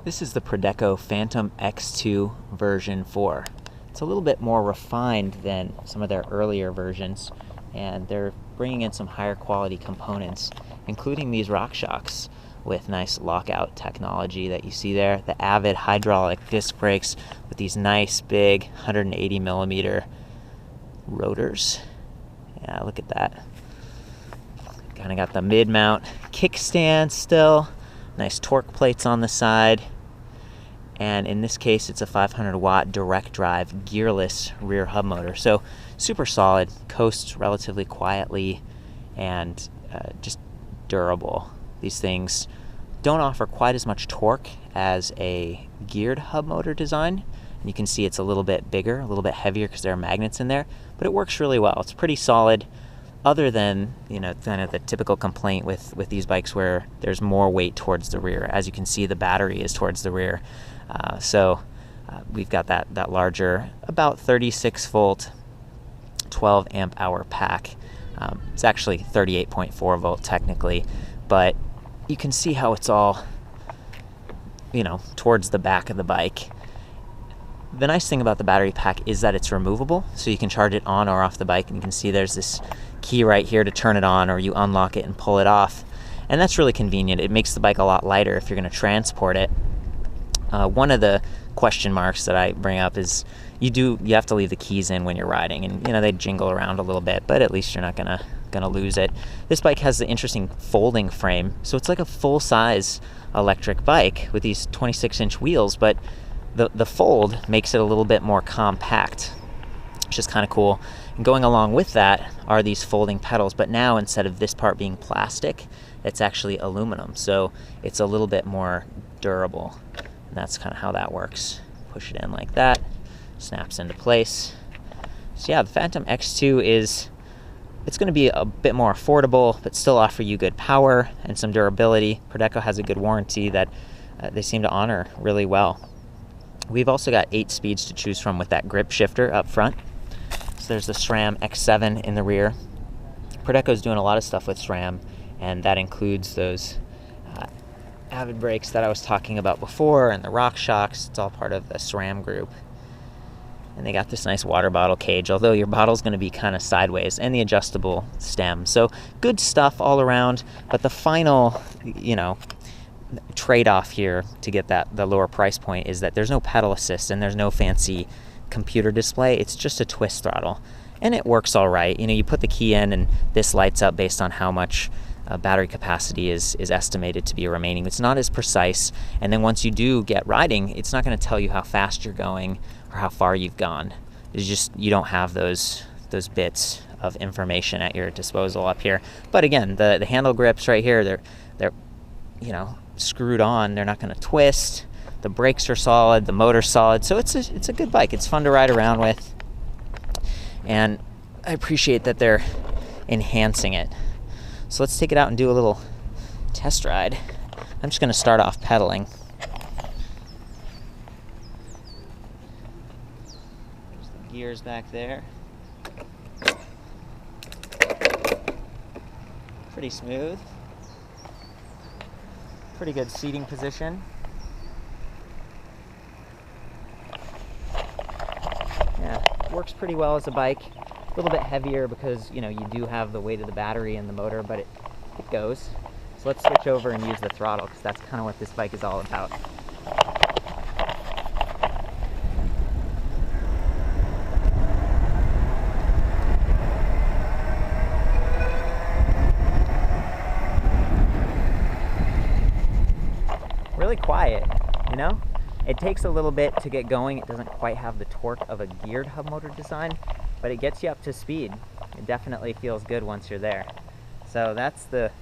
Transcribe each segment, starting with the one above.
This is the Prodeco Phantom X2 version 4. It's a little bit more refined than some of their earlier versions, and they're bringing in some higher quality components, including these RockShox with nice lockout technology that you see there. The Avid hydraulic disc brakes with these nice big 180 millimeter rotors. Yeah, look at that. Kind of got the mid-mount kickstand still. Nice torque plates on the side. And in this case, it's a 500 watt direct drive gearless rear hub motor. So super solid, coasts relatively quietly, and just durable. These things don't offer quite as much torque as a geared hub motor design. And you can see it's a little bit bigger, a little bit heavier because there are magnets in there, but it works really well. It's pretty solid, other than, kind of the typical complaint with these bikes where there's more weight towards the rear. As you can see, the battery is towards the rear. So we've got that larger, about 36 volt, 12 amp hour pack. It's actually 38.4 volt technically, but you can see how it's all, towards the back of the bike. The nice thing about the battery pack is that it's removable, so you can charge it on or off the bike, and you can see there's this key right here to turn it on, or you unlock it and pull it off. And that's really convenient. It makes the bike a lot lighter if you're going to transport it. One of the question marks that I bring up is you have to leave the keys in when you're riding, and they jingle around a little bit, but at least you're not gonna lose it. This bike has the interesting folding frame, so it's like a full-size electric bike with these 26-inch wheels, but the fold makes it a little bit more compact, which is kind of cool. And going along with that are these folding pedals, but now instead of this part being plastic, it's actually aluminum, so it's a little bit more durable. And that's kind of how that works. Push it in like that, snaps into place. So yeah, the Phantom X2 it's going to be a bit more affordable, but still offer you good power and some durability. Prodeco has a good warranty that they seem to honor really well. We've also got 8 speeds to choose from with that grip shifter up front. So there's the SRAM X7 in the rear. Prodeco's doing a lot of stuff with SRAM, and that includes those Avid brakes that I was talking about before, and the RockShox. It's all part of the SRAM group. And they got this nice water bottle cage, although your bottle's going to be kind of sideways, and the adjustable stem. So good stuff all around, but the final, trade-off here to get the lower price point is that there's no pedal assist and there's no fancy computer display. It's just a twist throttle, and it works all right. You put the key in and this lights up based on how much battery capacity is estimated to be remaining. It's not as precise, and then once you do get riding, it's not going to tell you how fast you're going or how far you've gone. It's just you don't have those bits of information at your disposal up here. But again, the handle grips right here, they're screwed on. They're not going to twist. The brakes are solid. The motor's solid. So it's a good bike. It's fun to ride around with, and I appreciate that they're enhancing it. So let's take it out and do a little test ride. I'm just going to start off pedaling. There's the gears back there. Pretty smooth. Pretty good seating position. Yeah, works pretty well as a bike. A little bit heavier because you do have the weight of the battery and the motor, but it goes. So let's switch over and use the throttle, because that's kind of what this bike is all about. Really quiet, It takes a little bit to get going. It doesn't quite have the torque of a geared hub motor design, but it gets you up to speed. It definitely feels good once you're there. So that's the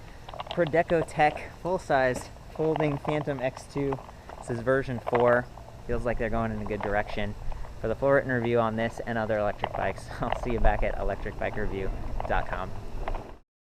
ProdecoTech full-size folding Phantom X2. This is version 4. Feels like they're going in a good direction. For the full written review on this and other electric bikes, I'll see you back at ElectricBikeReview.com.